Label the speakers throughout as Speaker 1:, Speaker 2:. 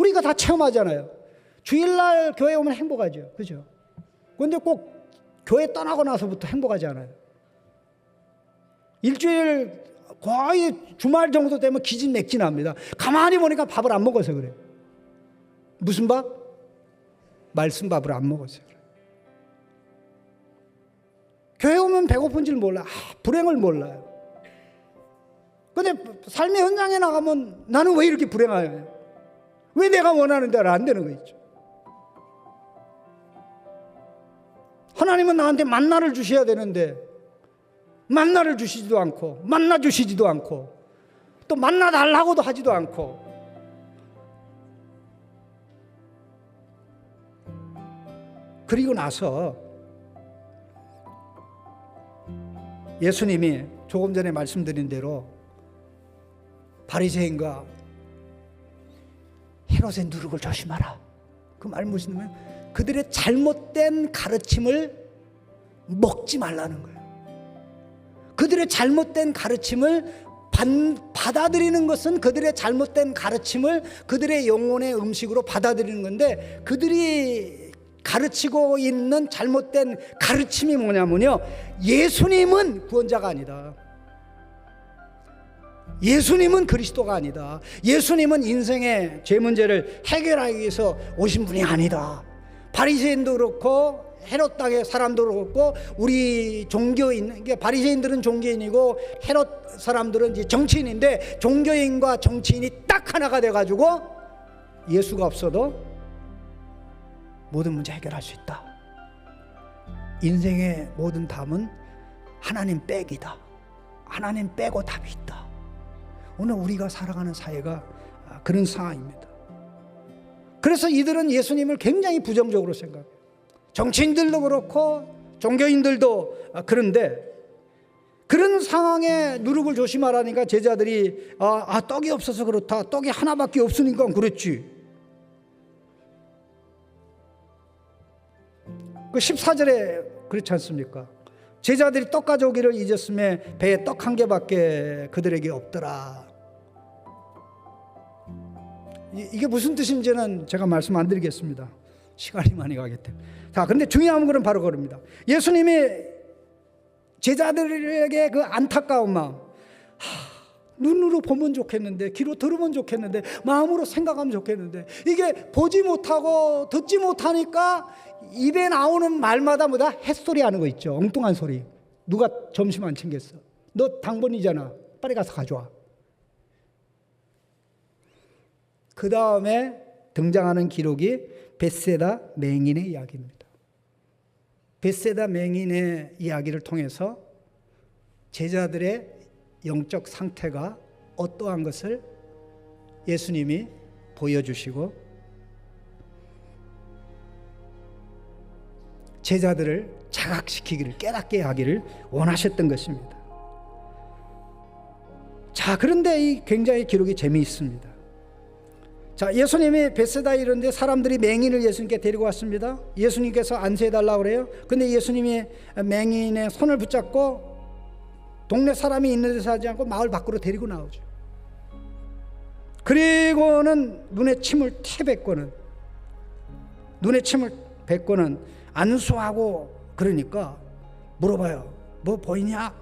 Speaker 1: 우리가 다 체험하잖아요. 주일날 교회 오면 행복하죠. 그죠? 그런데 꼭 교회 떠나고 나서부터 행복하지 않아요. 일주일 거의 주말 정도 되면 기진맥진합니다. 가만히 보니까 밥을 안 먹어서 그래요. 무슨 밥? 말씀 밥을 안 먹어서 그래요. 교회 오면 배고픈 줄 몰라. 불행을 몰라요. 근데 삶의 현장에 나가면 나는 왜 이렇게 불행해요? 왜 내가 원하는 대로 안 되는 거 있죠? 하나님은 나한테 만나를 주셔야 되는데 만나를 주시지도 않고 만나 주시지도 않고 또 만나 달라고도 하지도 않고 그리고 나서 예수님이 조금 전에 말씀드린 대로 바리새인과 헤롯의 누룩을 조심하라. 그 말 무슨 말이냐면 그들의 잘못된 가르침을 먹지 말라는 거예요. 그들의 잘못된 가르침을 받아들이는 것은 그들의 잘못된 가르침을 그들의 영혼의 음식으로 받아들이는 건데 그들이 가르치고 있는 잘못된 가르침이 뭐냐면요, 예수님은 구원자가 아니다. 예수님은 그리스도가 아니다. 예수님은 인생의 죄 문제를 해결하기 위해서 오신 분이 아니다. 바리새인도 그렇고 헤롯 땅의 사람도 그렇고 우리 종교인, 바리새인들은 종교인이고 헤롯 사람들은 이제 정치인인데 종교인과 정치인이 딱 하나가 돼가지고 예수가 없어도 모든 문제 해결할 수 있다. 인생의 모든 답은 하나님 빼기다. 하나님 빼고 답이 있다. 오늘 우리가 살아가는 사회가 그런 상황입니다. 그래서 이들은 예수님을 굉장히 부정적으로 생각해요. 정치인들도 그렇고 종교인들도 그런데 그런 상황에 누룩을 조심하라니까 제자들이 떡이 없어서 그렇다. 떡이 하나밖에 없으니까 그랬지. 그 14절에 그렇지 않습니까? 제자들이 떡 가져오기를 잊었음에 배에 떡 한 개밖에 그들에게 없더라. 이게 무슨 뜻인지는 제가 말씀 안 드리겠습니다. 시간이 많이 가기 때문에. 자, 그런데 중요한 것은 바로 그럽니다. 예수님이 제자들에게 그 안타까운 마음, 눈으로 보면 좋겠는데, 귀로 들으면 좋겠는데, 마음으로 생각하면 좋겠는데, 이게 보지 못하고 듣지 못하니까 입에 나오는 말마다 뭐다? 햇소리 하는 거 있죠. 엉뚱한 소리. 누가 점심 안 챙겼어? 너 당번이잖아. 빨리 가서 가져와. 그 다음에 등장하는 기록이 벳세다 맹인의 이야기입니다. 벳세다 맹인의 이야기를 통해서 제자들의 영적 상태가 어떠한 것을 예수님이 보여주시고 제자들을 자각시키기를, 깨닫게 하기를 원하셨던 것입니다. 자, 그런데 이 굉장히 기록이 재미있습니다. 자, 예수님이 벳세다에 이르는데 사람들이 맹인을 예수님께 데리고 왔습니다. 예수님께서 안수해달라고 그래요. 근데 예수님이 맹인의 손을 붙잡고 동네 사람이 있는 데서 하지 않고 마을 밖으로 데리고 나오죠. 그리고는 눈에 침을 뱉고는 안수하고 그러니까 물어봐요. 뭐 보이냐?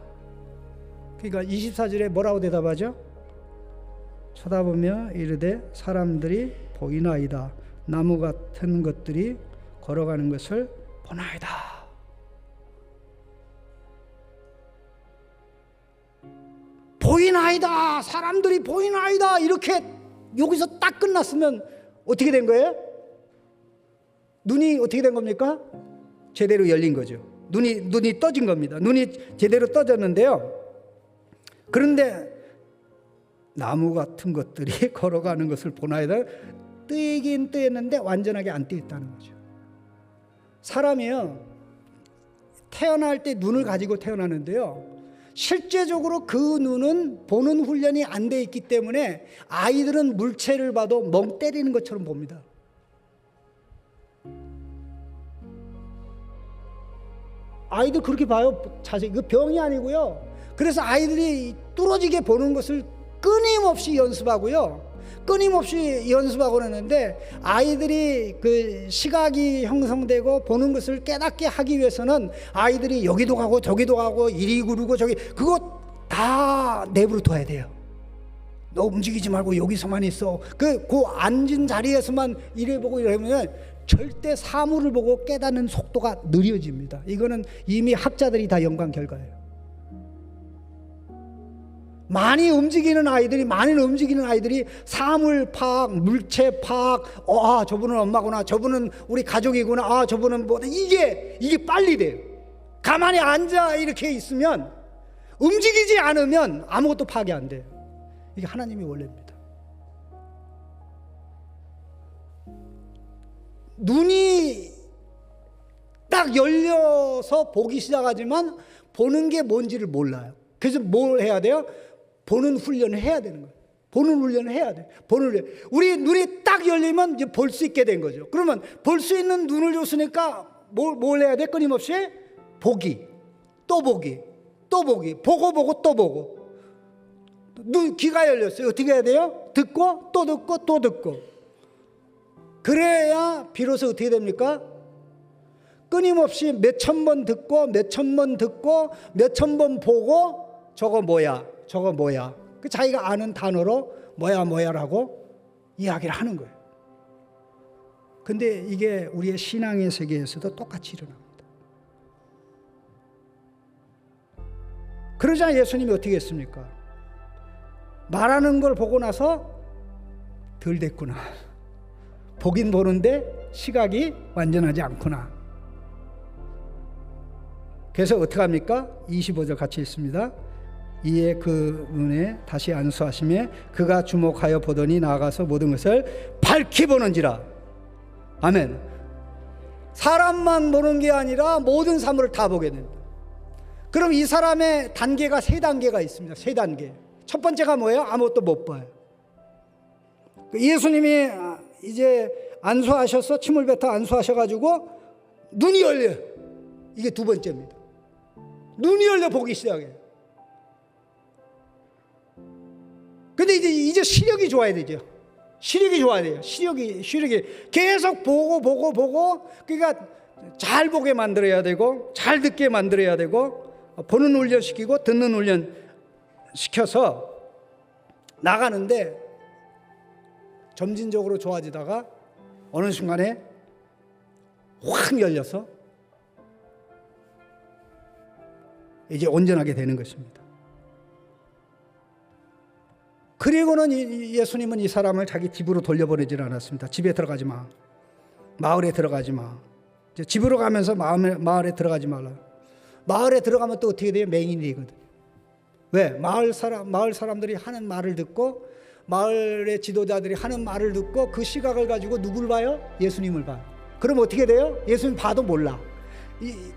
Speaker 1: 그러니까 24절에 뭐라고 대답하죠? 쳐다보며 이르되 사람들이 보이나이다. 나무 같은 것들이 걸어가는 것을 보나이다. 보이나이다. 사람들이 보이나이다. 이렇게 여기서 딱 끝났으면 어떻게 된 거예요? 눈이 어떻게 된 겁니까? 제대로 열린 거죠. 눈이 떠진 겁니다. 눈이 제대로 떠졌는데요. 그런데 나무 같은 것들이 걸어가는 것을 보나이다. 뜨이긴 뜨였는데 완전하게 안 뜨였다는 거죠. 사람이요, 태어날 때 눈을 가지고 태어나는데요, 실제적으로 그 눈은 보는 훈련이 안 돼 있기 때문에 아이들은 물체를 봐도 멍 때리는 것처럼 봅니다. 아이들 그렇게 봐요. 자세히. 그 병이 아니고요. 그래서 아이들이 뚫어지게 보는 것을 끊임없이 연습하고요. 끊임없이 연습하고 그러는데, 아이들이 그 시각이 형성되고 보는 것을 깨닫게 하기 위해서는 아이들이 여기도 가고 저기도 가고 이리 구르고 저기, 그거 다 내버려 둬야 돼요. 너 움직이지 말고 여기서만 있어. 그 앉은 자리에서만 이래 보고 이러면 절대 사물을 보고 깨닫는 속도가 느려집니다. 이거는 이미 학자들이 다 연구한 결과예요. 많이 움직이는 아이들이 사물 파악, 물체 파악, 저분은 엄마구나, 저분은 우리 가족이구나, 저분은 뭐, 이게 빨리 돼요. 가만히 앉아 이렇게 있으면, 움직이지 않으면 아무것도 파악이 안 돼요. 이게 하나님의 원리입니다. 눈이 딱 열려서 보기 시작하지만 보는 게 뭔지를 몰라요. 그래서 뭘 해야 돼요? 보는 훈련을 해야 되는 거예요. 보는 훈련을 해야 돼. 보는 훈련. 우리 눈이 딱 열리면 이제 볼 수 있게 된 거죠. 그러면 볼 수 있는 눈을 줬으니까 뭘 해야 돼? 끊임없이 보기, 또 보기, 또 보기, 보고 또 보고. 귀가 열렸어요. 어떻게 해야 돼요? 듣고 또 듣고 또 듣고. 그래야 비로소 어떻게 됩니까? 끊임없이 몇천 번 듣고 몇천 번 듣고 몇천 번 보고, 저거 뭐야? 그 자기가 아는 단어로 뭐야라고 이야기를 하는 거예요. 근데 이게 우리의 신앙의 세계에서도 똑같이 일어납니다. 그러자 예수님이 어떻게 했습니까? 말하는 걸 보고 나서 덜 됐구나. 보긴 보는데 시각이 완전하지 않구나. 그래서 어떻게 합니까? 25절 같이 읽습니다. 이에 그 눈에 다시 안수하시매 그가 주목하여 보더니 나아가서 모든 것을 밝히 보는지라. 아멘. 사람만 보는 게 아니라 모든 사물을 다 보게 된다. 그럼 이 사람의 단계가 세 단계가 있습니다. 세 단계. 첫 번째가 뭐예요? 아무것도 못 봐요. 예수님이 이제 안수하셔서 침을 뱉어 안수하셔가지고 눈이 열려요. 이게 두 번째입니다. 눈이 열려 보기 시작해요. 근데 이제 시력이 좋아야 되죠. 시력이 좋아야 돼요. 시력이 계속 보고 그러니까 잘 보게 만들어야 되고 잘 듣게 만들어야 되고, 보는 훈련 시키고 듣는 훈련 시켜서 나가는데, 점진적으로 좋아지다가 어느 순간에 확 열려서 이제 온전하게 되는 것입니다. 그리고는 예수님은 이 사람을 자기 집으로 돌려보내질 않았습니다. 집에 들어가지 마. 마을에 들어가지 마. 이제 집으로 가면서 마을에 들어가지 말라. 마을에 들어가면 또 어떻게 돼요? 맹인이 되거든. 왜? 마을 사람들이 하는 말을 듣고, 마을의 지도자들이 하는 말을 듣고 그 시각을 가지고 누굴 봐요? 예수님을 봐요. 그럼 어떻게 돼요? 예수님 봐도 몰라.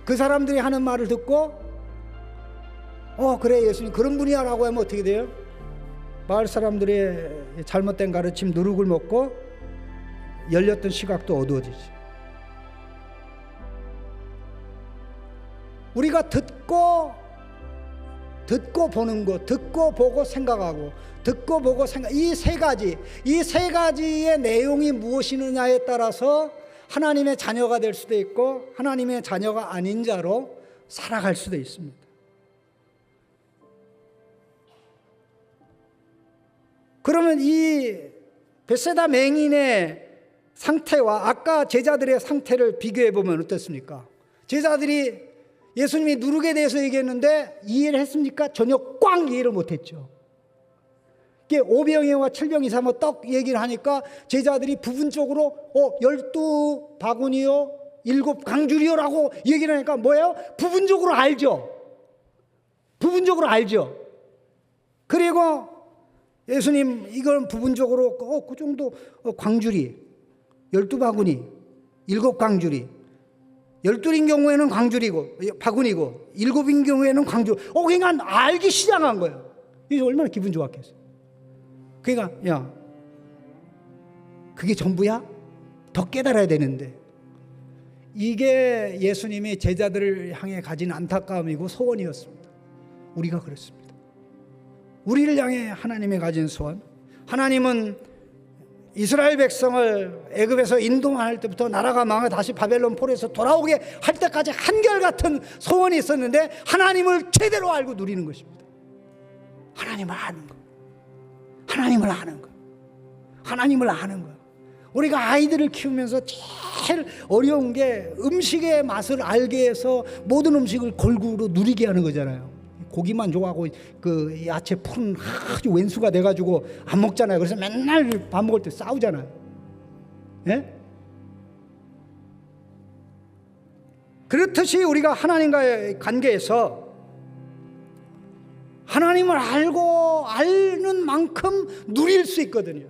Speaker 1: 그 사람들이 하는 말을 듣고 그래 예수님 그런 분이야 라고 하면 어떻게 돼요? 마을 사람들의 잘못된 가르침 누룩을 먹고 열렸던 시각도 어두워지지. 우리가 듣고 보는 것, 듣고 보고 생각하고, 듣고 보고 생각, 이 세 가지의 내용이 무엇이느냐에 따라서 하나님의 자녀가 될 수도 있고 하나님의 자녀가 아닌 자로 살아갈 수도 있습니다. 그러면 이 벳세다 맹인의 상태와 아까 제자들의 상태를 비교해 보면 어떻습니까? 제자들이 예수님이 누룩에 대해서 얘기했는데 이해를 했습니까? 전혀 꽝 이해를 못했죠. 5병이와 7병 이상 떡 얘기를 하니까 제자들이 부분적으로 12바구니요 7강줄이요라고 얘기를 하니까 뭐예요? 부분적으로 알죠. 그리고 예수님 이건 부분적으로 그 정도 광주리 12바구니 7강주리 12인 경우에는 광줄이고 바구니고 7인 경우에는 광줄. 그러니까 알기 시작한 거예요. 이게 얼마나 기분 좋았겠어요. 그러니까 야 그게 전부야? 더 깨달아야 되는데. 이게 예수님이 제자들을 향해 가진 안타까움이고 소원이었습니다. 우리가 그렇습니다. 우리를 향해 하나님이 가진 소원. 하나님은 이스라엘 백성을 애굽에서 인도할 때부터 나라가 망해 다시 바벨론 포로에서 돌아오게 할 때까지 한결같은 소원이 있었는데 하나님을 제대로 알고 누리는 것입니다. 하나님을 아는 것, 하나님을 아는 것, 하나님을 아는 것. 우리가 아이들을 키우면서 제일 어려운 게 음식의 맛을 알게 해서 모든 음식을 골고루 누리게 하는 거잖아요. 고기만 좋아하고 그 야채 푸른 아주 왼수가 돼가지고 안 먹잖아요. 그래서 맨날 밥 먹을 때 싸우잖아요. 예? 그렇듯이 우리가 하나님과의 관계에서 하나님을 알고 아는 만큼 누릴 수 있거든요.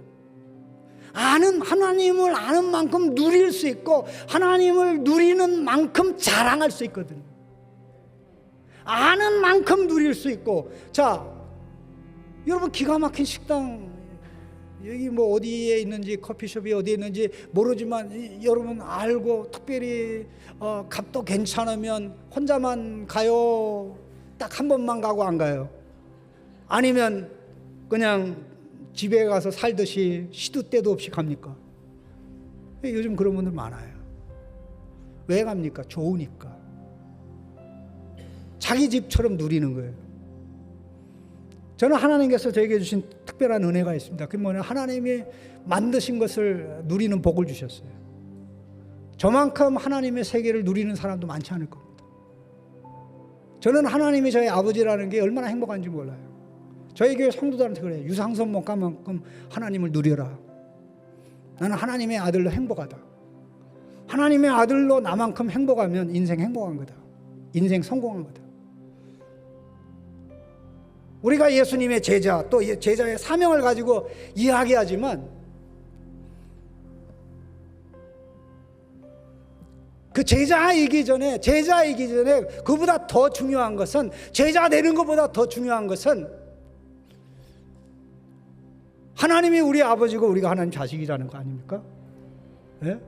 Speaker 1: 하나님을 아는 만큼 누릴 수 있고 하나님을 누리는 만큼 자랑할 수 있거든요. 아는 만큼 누릴 수 있고. 자, 여러분 기가 막힌 식당 여기 뭐 어디에 있는지 커피숍이 어디에 있는지 모르지만 여러분 알고 특별히 값도 괜찮으면 혼자만 가요? 딱 한 번만 가고 안 가요? 아니면 그냥 집에 가서 살듯이 시도 때도 없이 갑니까? 요즘 그런 분들 많아요. 왜 갑니까? 좋으니까. 자기 집처럼 누리는 거예요. 저는 하나님께서 저에게 주신 특별한 은혜가 있습니다. 그게 뭐냐? 하나님이 만드신 것을 누리는 복을 주셨어요. 저만큼 하나님의 세계를 누리는 사람도 많지 않을 겁니다. 저는 하나님이 저의 아버지라는 게 얼마나 행복한지 몰라요. 저희 교회 성도들한테 그래요. 유상선 목사만큼 하나님을 누려라. 나는 하나님의 아들로 행복하다. 하나님의 아들로 나만큼 행복하면 인생 행복한 거다. 인생 성공한 거다. 우리가 예수님의 제자, 또 제자의 사명을 가지고 이야기하지만 그 제자이기 전에 그보다 더 중요한 것은, 제자 되는 것보다 더 중요한 것은 하나님이 우리 아버지고 우리가 하나님 자식이라는 거 아닙니까? 네?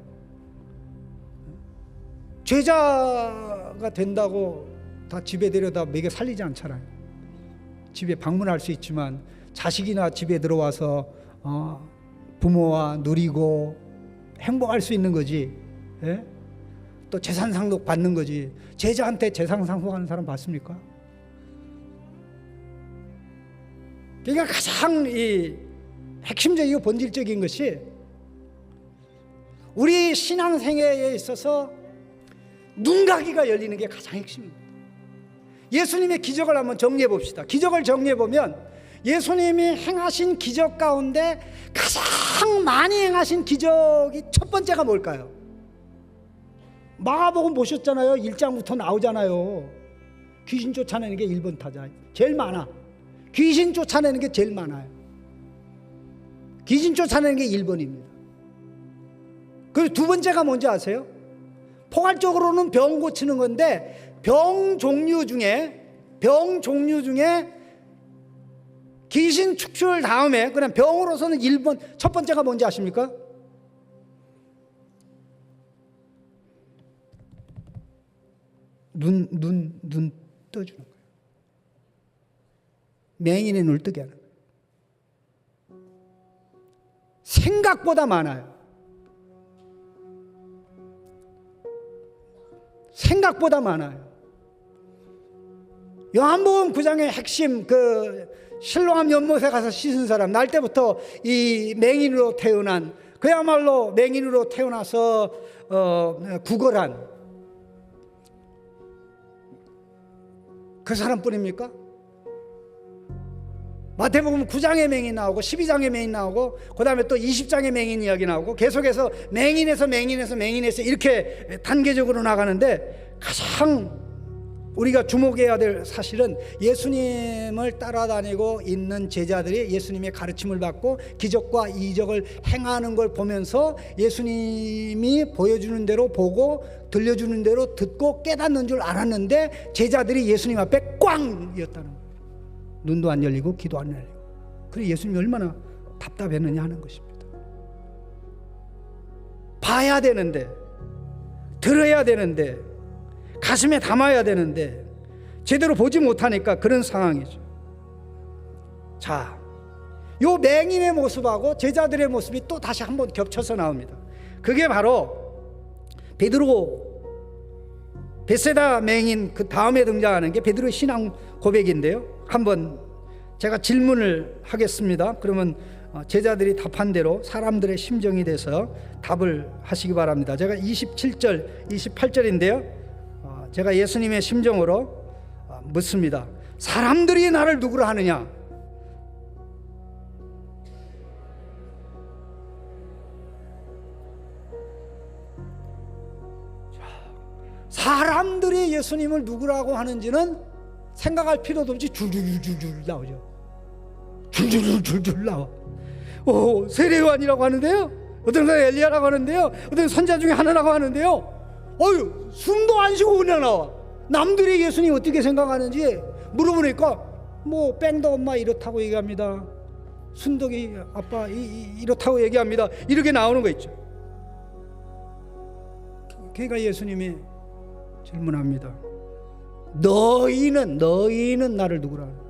Speaker 1: 제자가 된다고 다 집에 데려다 먹여 살리지 않잖아요. 집에 방문할 수 있지만 자식이나 집에 들어와서 부모와 누리고 행복할 수 있는 거지. 예? 또 재산 상속 받는 거지. 제자한테 재산 상속하는 사람 봤습니까? 그러니까 가장 이 핵심적이고 본질적인 것이 우리 신앙생애에 있어서 눈가기가 열리는 게 가장 핵심입니다. 예수님의 기적을 한번 정리해 봅시다. 기적을 정리해 보면 예수님이 행하신 기적 가운데 가장 많이 행하신 기적이 첫 번째가 뭘까요? 마가복음 보셨잖아요. 1장부터 나오잖아요. 귀신 쫓아내는 게 1번 타자. 제일 많아. 귀신 쫓아내는 게 제일 많아요. 귀신 쫓아내는 게 1번입니다. 그리고 두 번째가 뭔지 아세요? 포괄적으로는 병 고치는 건데 병 종류 중에 귀신 축출 다음에 그냥 병으로서는 1번 첫 번째가 뭔지 아십니까? 눈 떠주는 거예요. 맹인의 눈을 뜨게 하는 거예요. 생각보다 많아요. 생각보다 많아요. 요한복음 9장의 핵심, 그 실로암 연못에 가서 씻은 사람, 날 때부터 이 맹인으로 태어난, 그야말로 맹인으로 태어나서 구걸한 그 사람뿐입니까? 마태복음 9장의 맹인 나오고 12장의 맹인 나오고 그 다음에 또 20장의 맹인 이야기 나오고 계속해서 맹인에서 이렇게 단계적으로 나가는데, 가장 우리가 주목해야 될 사실은 예수님을 따라다니고 있는 제자들이 예수님의 가르침을 받고 기적과 이적을 행하는 걸 보면서 예수님이 보여주는 대로 보고 들려주는 대로 듣고 깨닫는 줄 알았는데 제자들이 예수님 앞에 꽝이었다는 거예요. 눈도 안 열리고 귀도 안 열리고. 그래서 예수님이 얼마나 답답했느냐 하는 것입니다. 봐야 되는데, 들어야 되는데, 가슴에 담아야 되는데 제대로 보지 못하니까 그런 상황이죠. 자, 요 맹인의 모습하고 제자들의 모습이 또 다시 한번 겹쳐서 나옵니다. 그게 바로 베세다 맹인 그 다음에 등장하는 게 베드로의 신앙 고백인데요. 한번 제가 질문을 하겠습니다. 그러면 제자들이 답한 대로 사람들의 심정이 돼서 답을 하시기 바랍니다. 제가 27절, 28절인데요. 제가 예수님의 심정으로 묻습니다. 사람들이 나를 누구로 하느냐? 사람들이 예수님을 누구라고 하는지는 생각할 필요도 없이 줄줄줄줄 나오죠. 줄줄줄줄 나와. 세례요한이라고 하는데요. 어떤 사람이 엘리야라고 하는데요. 어떤 선자 중에 하나라고 하는데요. 숨도 안 쉬고 그냥 나와. 남들이 예수님 어떻게 생각하는지 물어보니까 뭐 뺑도 엄마 이렇다고 얘기합니다. 순덕이 아빠 이렇다고 얘기합니다. 이렇게 나오는 거 있죠. 그러니까 예수님이 질문합니다. 너희는 나를 누구라 하느냐?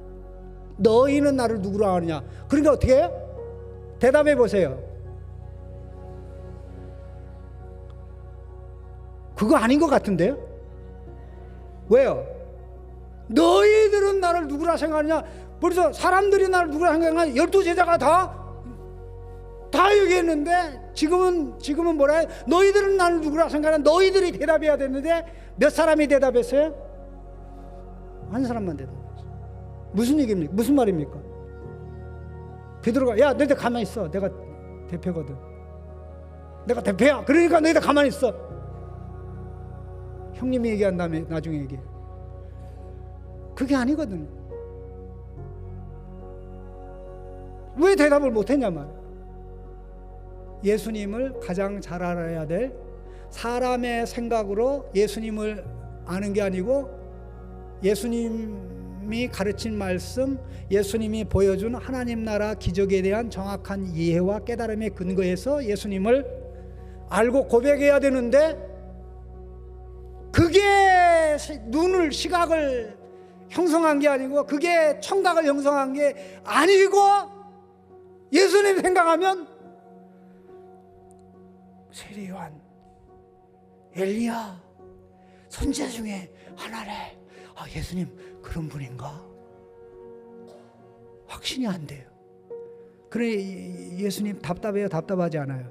Speaker 1: 너희는 나를 누구라 하느냐? 그러니까 어떻게 해요? 대답해 보세요. 그거 아닌 것 같은데요? 왜요? 너희들은 나를 누구라 생각하느냐? 벌써 사람들이 나를 누구라 생각하느냐? 12제자가 다 얘기했는데 지금은 뭐라 해요? 너희들은 나를 누구라 생각하느냐? 너희들이 대답해야 되는데 몇 사람이 대답했어요? 한 사람만 대답했어요. 무슨 얘기입니까? 무슨 말입니까? 베드로가 야 너희들 가만히 있어. 내가 대표거든. 내가 대표야. 그러니까 너희들 가만히 있어. 형님이 얘기한 다음에 나중에 얘기해. 그게 아니거든. 왜 대답을 못했냐 말이야. 예수님을 가장 잘 알아야 될 사람의 생각으로 예수님을 아는 게 아니고 예수님이 가르친 말씀, 예수님이 보여준 하나님 나라 기적에 대한 정확한 이해와 깨달음의 근거에서 예수님을 알고 고백해야 되는데 그게 시각을 형성한 게 아니고 그게 청각을 형성한 게 아니고 예수님 생각하면 세례요한, 엘리야, 선지자 중에 하나래. 예수님 그런 분인가? 확신이 안 돼요. 그래 예수님 답답해요? 답답하지 않아요?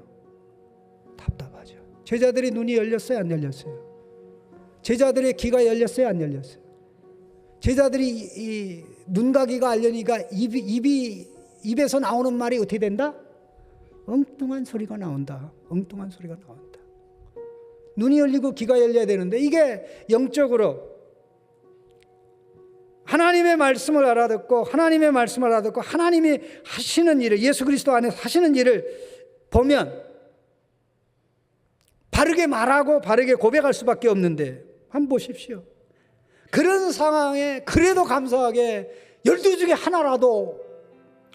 Speaker 1: 답답하죠. 제자들이 눈이 열렸어요? 안 열렸어요? 제자들의 귀가 열렸어요? 안 열렸어요? 제자들이 이 눈가귀가 알려니까 입에서 나오는 말이 어떻게 된다? 엉뚱한 소리가 나온다. 엉뚱한 소리가 나온다. 눈이 열리고 귀가 열려야 되는데 이게 영적으로 하나님의 말씀을 알아듣고 하나님이 하시는 일을 예수 그리스도 안에서 하시는 일을 보면 바르게 말하고 바르게 고백할 수밖에 없는데 한번 보십시오. 그런 상황에 그래도 감사하게 12 중에 하나라도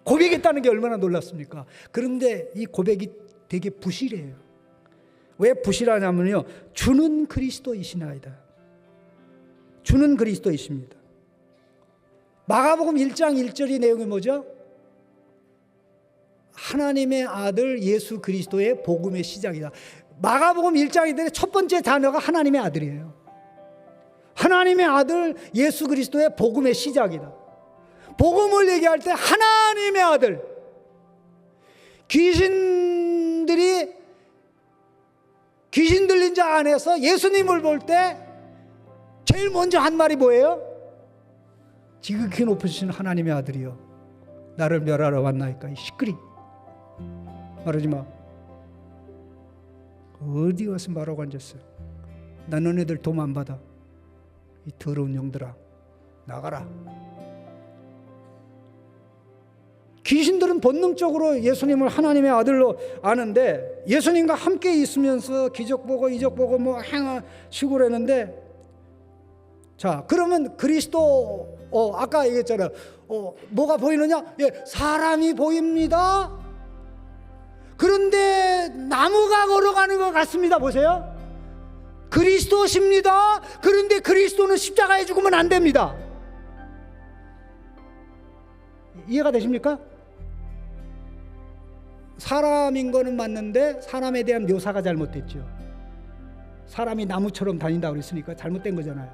Speaker 1: 고백했다는 게 얼마나 놀랐습니까? 그런데 이 고백이 되게 부실해요. 왜 부실하냐면요, 주는 그리스도이시나이다. 주는 그리스도이십니다. 마가복음 1장 1절의 내용이 뭐죠? 하나님의 아들 예수 그리스도의 복음의 시작이다. 마가복음 1장 1절의 첫 번째 단어가 하나님의 아들이에요. 하나님의 아들 예수 그리스도의 복음의 시작이다. 복음을 얘기할 때 하나님의 아들, 귀신 들린 자 안에서 예수님을 볼 때 제일 먼저 한 말이 뭐예요? 지극히 높으신 하나님의 아들이요 나를 멸하러 왔나이까. 시끄리 말하지 마. 어디 가서 말하고 앉았어? 나 너네들 도움 안 받아. 이 더러운 영들아 나가라. 귀신들은 본능적으로 예수님을 하나님의 아들로 아는데 예수님과 함께 있으면서 기적 보고 이적 보고 뭐 행하시고 그랬는데, 자 그러면 그리스도 아까 얘기했잖아요. 뭐가 보이느냐? 예, 사람이 보입니다. 그런데 나무가 걸어가는 것 같습니다. 보세요. 그리스도십니다. 그런데 그리스도는 십자가에 죽으면 안 됩니다. 이해가 되십니까? 사람인 거는 맞는데 사람에 대한 묘사가 잘못됐죠. 사람이 나무처럼 다닌다고 그랬으니까 잘못된 거잖아요.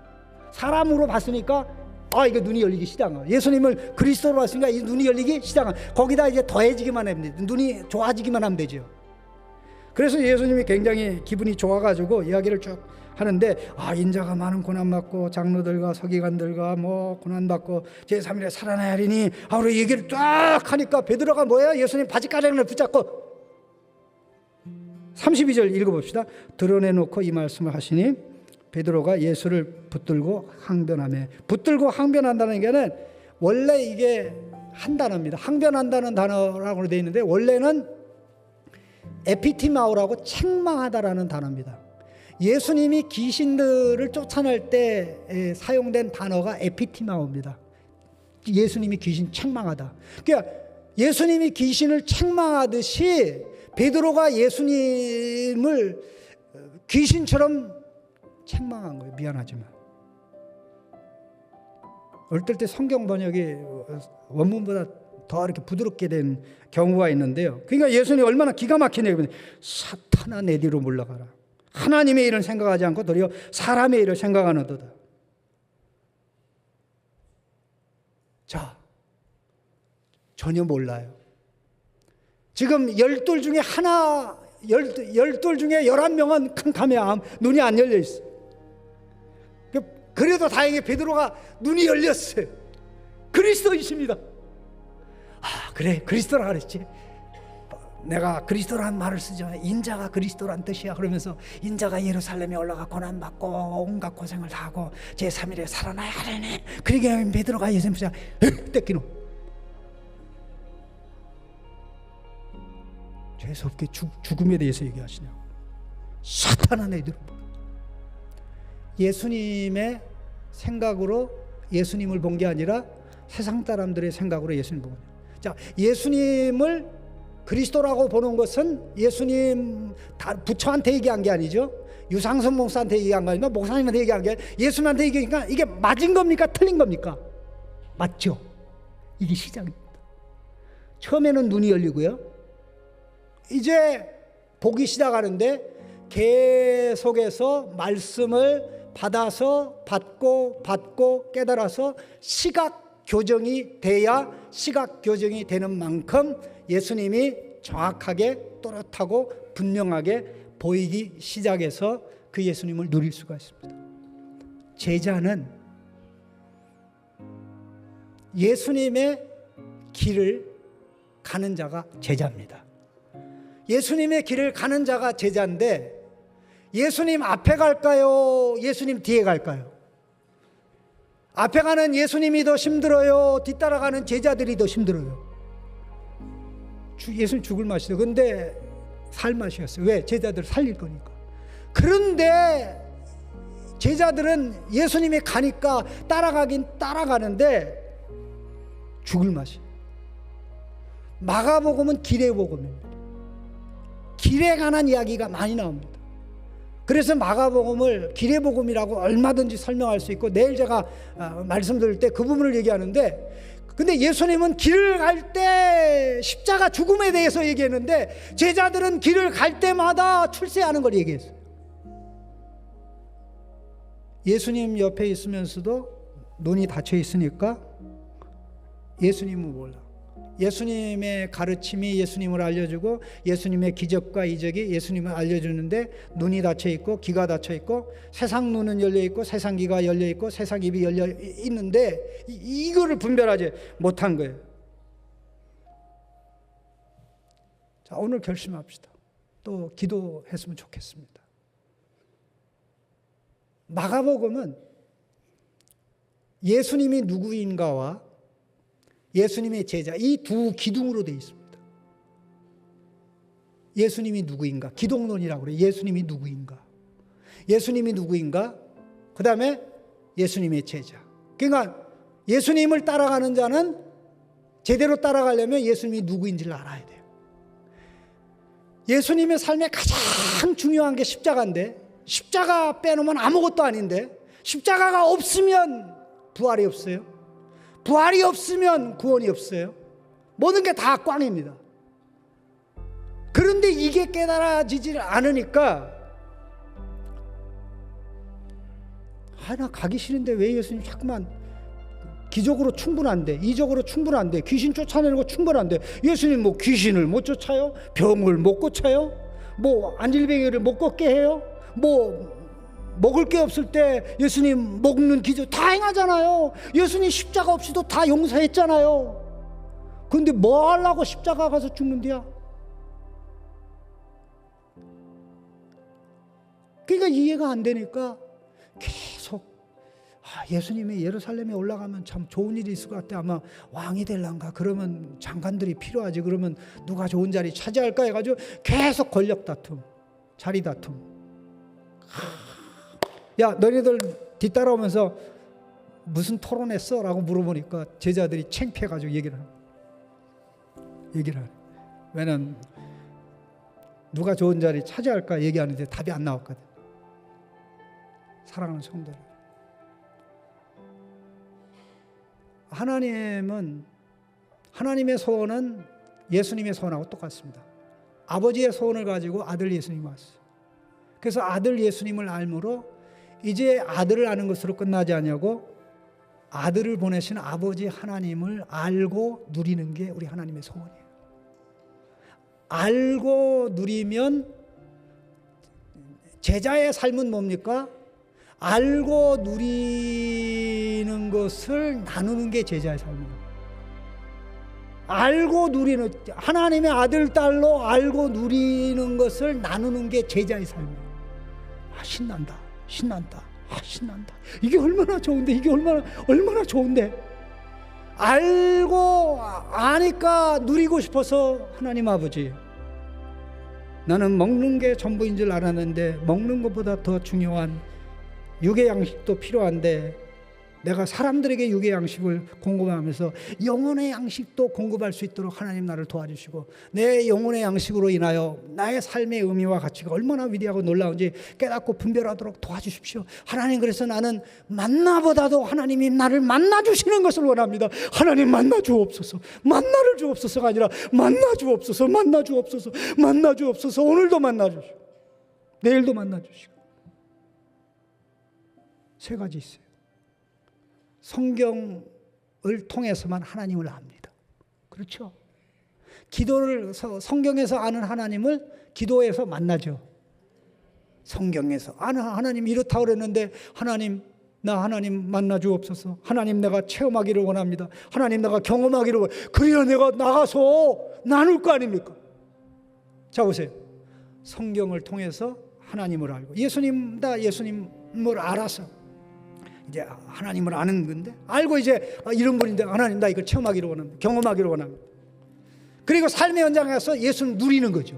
Speaker 1: 사람으로 봤으니까 이게 눈이 열리기 시작한. 예수님을 그리스도로 봤으니까 이 눈이 열리기 시작한. 거기다 이제 더해지기만 하면 돼. 눈이 좋아지기만 하면 되죠. 그래서 예수님이 굉장히 기분이 좋아가지고 이야기를 쭉 하는데, 인자가 많은 고난받고 장로들과 서기관들과 고난받고 제3일에 살아나야 하리니 하루 얘기를 쫙 하니까 베드로가 뭐야? 예수님 바지가랑을 붙잡고 32절 읽어봅시다. 드러내놓고 이 말씀을 하시니 베드로가 예수를 붙들고 항변하며. 붙들고 항변한다는 게는 원래 이게 한 단어입니다. 항변한다는 단어라고 되어 있는데 원래는 에피티마오라고 책망하다라는 단어입니다. 예수님이 귀신들을 쫓아낼 때 사용된 단어가 에피티마오입니다. 예수님이 귀신 책망하다. 그러니까 예수님이 귀신을 책망하듯이 베드로가 예수님을 귀신처럼 책망한 거예요. 미안하지만. 어떨 때 성경 번역이 원문보다 더 이렇게 부드럽게 된 경우가 있는데요. 그러니까 예수님이 얼마나 기가 막히냐면, 사탄아 내 뒤로 물러가라. 하나님의 일을 생각하지 않고 도리어 사람의 일을 생각하는도다. 자, 전혀 몰라요. 지금 12 중에 12 중에 11명은 캄캄해야 눈이 안 열려 있어. 그래도 다행히 베드로가 눈이 열렸어요. 그리스도이십니다. 그래, 그리스도라 그랬지. 내가 그리스도라는 말을 쓰죠. 인자가 그리스도란 뜻이야. 그러면서 인자가 예루살렘에 올라가 고난받고 온갖 고생을 다 하고 제3일에 살아나야 하려네. 그러니까 베드로가 예수님 보자 떼끼노. 죄스럽게 죽음에 대해서 얘기하시냐고. 사탄아 내 뒤로. 예수님의 생각으로 예수님을 본 게 아니라 세상 사람들의 생각으로 예수님을 본 거예요. 자, 예수님을 그리스도라고 보는 것은 예수님 부처한테 얘기한 게 아니죠. 유상선 목사한테 얘기한 거 아니면 목사님한테 얘기한 게 아니라 예수님한테 얘기하니까 이게 맞은 겁니까? 틀린 겁니까? 맞죠. 이게 시작입니다. 처음에는 눈이 열리고요. 이제 보기 시작하는데 계속해서 말씀을 받고 깨달아서 시각 교정이 돼야 시각 교정이 되는 만큼 예수님이 정확하게 또렷하고 분명하게 보이기 시작해서 그 예수님을 누릴 수가 있습니다. 제자는 예수님의 길을 가는 자가 제자입니다. 예수님의 길을 가는 자가 제자인데 예수님 앞에 갈까요? 예수님 뒤에 갈까요? 앞에 가는 예수님이 더 힘들어요? 뒤따라가는 제자들이 더 힘들어요? 예수님 죽을 맛이죠. 근데 살 맛이었어요. 왜? 제자들을 살릴 거니까. 그런데 제자들은 예수님이 가니까 따라가긴 따라가는데 죽을 맛이에요. 마가복음은 길의 복음입니다. 길에 관한 이야기가 많이 나옵니다. 그래서 마가복음을 길의 복음이라고 얼마든지 설명할 수 있고 내일 제가 말씀드릴 때 그 부분을 얘기하는데, 근데 예수님은 길을 갈 때 십자가 죽음에 대해서 얘기했는데 제자들은 길을 갈 때마다 출세하는 걸 얘기했어요. 예수님 옆에 있으면서도 눈이 닫혀 있으니까 예수님은 몰라. 예수님의 가르침이 예수님을 알려주고 예수님의 기적과 이적이 예수님을 알려주는데 눈이 닫혀 있고 귀가 닫혀 있고 세상 눈은 열려 있고 세상 귀가 열려 있고 세상 입이 열려 있는데 이거를 분별하지 못한 거예요. 자, 오늘 결심합시다. 또 기도했으면 좋겠습니다. 마가복음은 예수님이 누구인가와 예수님의 제자, 이 두 기둥으로 되어 있습니다. 예수님이 누구인가? 기독론이라고 그래요. 예수님이 누구인가? 예수님이 누구인가? 그 다음에 예수님의 제자. 그러니까 예수님을 따라가는 자는 제대로 따라가려면 예수님이 누구인지를 알아야 돼요. 예수님의 삶에 가장 중요한 게 십자가인데, 십자가 빼놓으면 아무것도 아닌데, 십자가가 없으면 부활이 없어요. 부활이 없으면 구원이 없어요. 모든 게 다 꽝입니다. 근데 이게 깨달아지질 않으니까 나 가기 싫은데 왜 예수님 자꾸만 기적으로 충분한데, 이적으로 충분한데, 귀신 쫓아내는 거 충분한데 예수님 뭐 귀신을 못 쫓아요? 병을 못 고쳐요? 뭐 안질뱅이를 못 걷게 해요? 뭐 먹을 게 없을 때 예수님 먹는 기적 다 행하잖아요. 예수님 십자가 없이도 다 용서했잖아요. 그런데 뭐 하려고 십자가 가서 죽는데야? 그러니까 이해가 안 되니까 계속 예수님이 예루살렘에 올라가면 참 좋은 일이 있을 것 같아. 아마 왕이 될란가? 그러면 장관들이 필요하지. 그러면 누가 좋은 자리 차지할까 해가지고 계속 권력 다툼, 자리 다툼. 야, 너희들 뒤따라오면서 무슨 토론했어? 라고 물어보니까 제자들이 창피해가지고 얘기를 하네. 왜냐면 누가 좋은 자리 차지할까 얘기하는데 답이 안 나왔거든. 사랑하는 성도들, 하나님의 소원은 예수님의 소원하고 똑같습니다. 아버지의 소원을 가지고 아들 예수님이 왔어요. 그래서 아들 예수님을 알므로 이제 아들을 아는 것으로 끝나지 않냐고, 아들을 보내신 아버지 하나님을 알고 누리는 게 우리 하나님의 소원이에요. 알고 누리면 제자의 삶은 뭡니까? 알고 누리는 것을 나누는 게 제자의 삶이에요. 알고 누리는, 하나님의 아들, 딸로 알고 누리는 것을 나누는 게 제자의 삶이에요. 신난다. 신난다. 이게 얼마나 좋은데, 이게 얼마나 좋은데. 알고 아니까 누리고 싶어서 하나님 아버지, 나는 먹는 게 전부인 줄 알았는데 먹는 것보다 더 중요한 육의 양식도 필요한데 내가 사람들에게 육의 양식을 공급하면서 영혼의 양식도 공급할 수 있도록 하나님 나를 도와주시고, 내 영혼의 양식으로 인하여 나의 삶의 의미와 가치가 얼마나 위대하고 놀라운지 깨닫고 분별하도록 도와주십시오. 하나님, 그래서 나는 만나보다도 하나님이 나를 만나주시는 것을 원합니다. 하나님 만나 주옵소서. 만나를 주옵소서가 아니라 만나 주옵소서. 오늘도 만나 주시고 내일도 만나 주시고. 세 가지 있어요. 성경을 통해서만 하나님을 압니다. 그렇죠? 기도를 성경에서 아는 하나님을 기도에서 만나죠. 성경에서 아는 하나님 이렇다고 그랬는데, 나 하나님 만나 주옵소서. 하나님 내가 체험하기를 원합니다. 하나님 내가 경험하기를 원합니다. 그래야 내가 나가서 나눌 거 아닙니까? 자 보세요. 성경을 통해서 하나님을 알고, 예수님을 알아서 이제 하나님을 아는 건데, 알고 이제 이런 분인데 하나님 나 이걸 체험하기를 원합니다. 경험하기를 원합니다. 그리고 삶의 현장에서 예수를 누리는 거죠.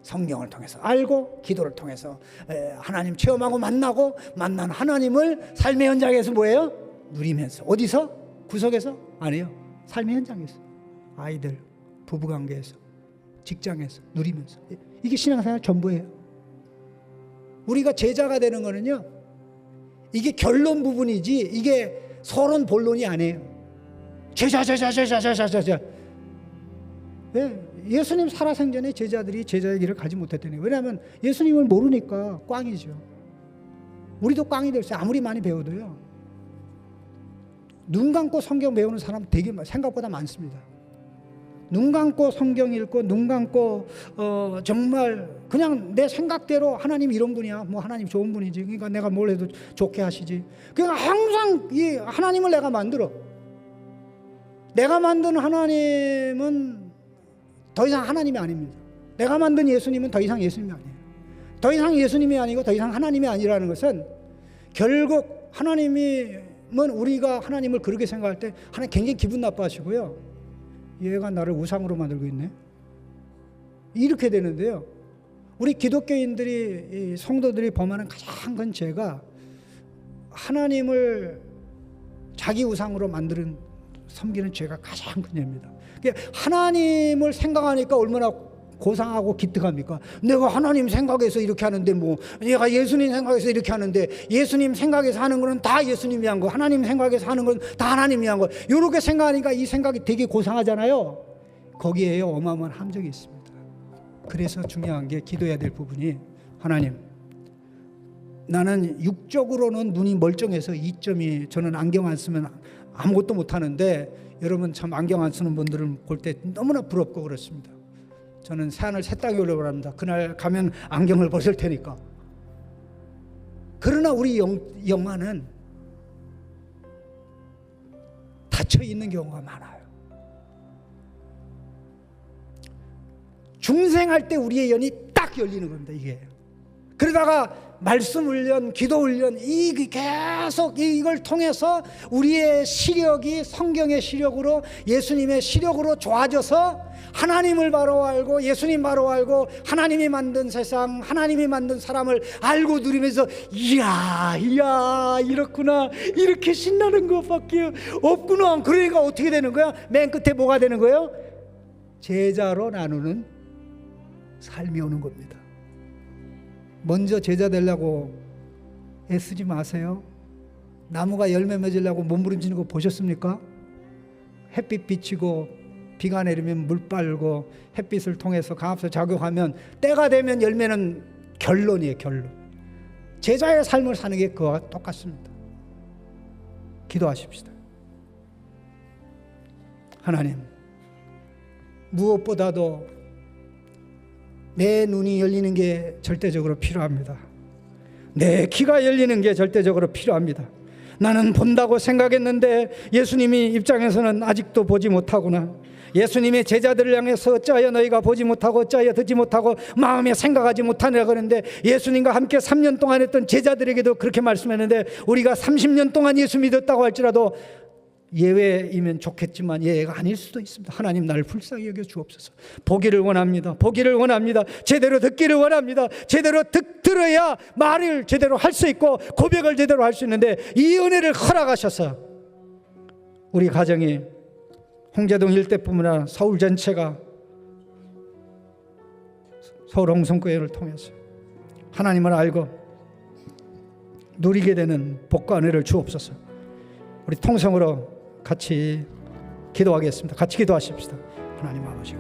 Speaker 1: 성경을 통해서 알고 기도를 통해서 하나님 체험하고 만난 하나님을 삶의 현장에서 뭐예요? 누리면서. 어디서? 구석에서? 아니에요. 삶의 현장에서. 아이들, 부부관계에서, 직장에서 누리면서. 이게 신앙생활 전부예요. 우리가 제자가 되는 거는요, 이게 결론 부분이지 이게 서론 본론이 아니에요. 제자. 예수님 살아생전에 제자들이 제자의 길을 가지 못했다니. 왜냐하면 예수님을 모르니까 꽝이죠. 우리도 꽝이 될 수 있어요. 아무리 많이 배워도요. 눈 감고 성경 배우는 사람 되게 생각보다 많습니다. 눈 감고 성경 읽고, 눈 감고 정말 그냥 내 생각대로 하나님 이런 분이야, 뭐 하나님 좋은 분이지, 그러니까 내가 뭘 해도 좋게 하시지. 그냥 항상 이 하나님을 내가 만들어. 내가 만든 하나님은 더 이상 하나님이 아닙니다. 내가 만든 예수님은 더 이상 예수님이 아니에요. 더 이상 예수님이 아니고 더 이상 하나님이 아니라는 것은, 결국 하나님은 우리가 하나님을 그렇게 생각할 때 하나님 굉장히 기분 나빠하시고요. 얘가 나를 우상으로 만들고 있네, 이렇게 되는데요. 우리 기독교인들이, 성도들이 범하는 가장 큰 죄가 하나님을 자기 우상으로 섬기는 죄가 가장 큰 죄입니다. 하나님을 생각하니까 얼마나 고상하고 기특합니까? 내가 하나님 생각해서 이렇게 하는데, 내가 예수님 생각해서 이렇게 하는데, 예수님 생각해서 하는 거는 다 예수님이 한 거, 하나님 생각해서 하는 건 다 하나님이 한 거, 이렇게 생각하니까 이 생각이 되게 고상하잖아요. 거기에 어마어마한 함정이 있습니다. 그래서 중요한 게 기도해야 될 부분이 하나님, 나는 육적으로는 눈이 멀쩡해서 이점이 저는 안경 안 쓰면 아무것도 못하는데 여러분 참 안경 안 쓰는 분들은 볼 때 너무나 부럽고 그렇습니다. 저는 새하늘 새 땅이 오려고 합니다. 그날 가면 안경을 벗을 테니까. 그러나 우리 영안은 닫혀 있는 경우가 많아요. 중생할 때 우리의 연이 딱 열리는 겁니다. 이게 그러다가 말씀 훈련, 기도 훈련, 계속 이걸 통해서 우리의 시력이 성경의 시력으로, 예수님의 시력으로 좋아져서 하나님을 바로 알고 예수님 바로 알고 하나님이 만든 세상, 하나님이 만든 사람을 알고 누리면서 이야 이렇구나, 이렇게 신나는 것밖에 없구나. 그러니까 어떻게 되는 거야? 맨 끝에 뭐가 되는 거예요? 제자로 나누는 삶이 오는 겁니다. 먼저 제자 되려고 애쓰지 마세요. 나무가 열매 맺으려고 몸부림치는 거 보셨습니까? 햇빛 비치고 비가 내리면 물 빨고 햇빛을 통해서 강압서 작용하면 때가 되면 열매는 결론이에요. 결론. 제자의 삶을 사는 게 그와 똑같습니다. 기도하십시다. 하나님, 무엇보다도 내 눈이 열리는 게 절대적으로 필요합니다. 내 귀가 열리는 게 절대적으로 필요합니다. 나는 본다고 생각했는데 예수님이 입장에서는 아직도 보지 못하구나. 예수님의 제자들을 향해서 어찌하여 너희가 보지 못하고 어찌하여 듣지 못하고 마음에 생각하지 못하느라 그러는데, 예수님과 함께 3년 동안 했던 제자들에게도 그렇게 말씀했는데, 우리가 30년 동안 예수 믿었다고 할지라도 예외이면 좋겠지만 예외가 아닐 수도 있습니다. 하나님, 나를 불쌍히 여겨 주옵소서. 보기를 원합니다. 보기를 원합니다. 제대로 듣기를 원합니다. 제대로 들어야 말을 제대로 할 수 있고 고백을 제대로 할 수 있는데, 이 은혜를 허락하셔서 우리 가정이 홍제동 일대뿐만 아니라 서울 전체가 서울 홍성교회를 통해서 하나님을 알고 누리게 되는 복과 은혜를 주옵소서. 우리 통성으로 같이 기도하겠습니다. 같이 기도하십시다. 하나님 아버지,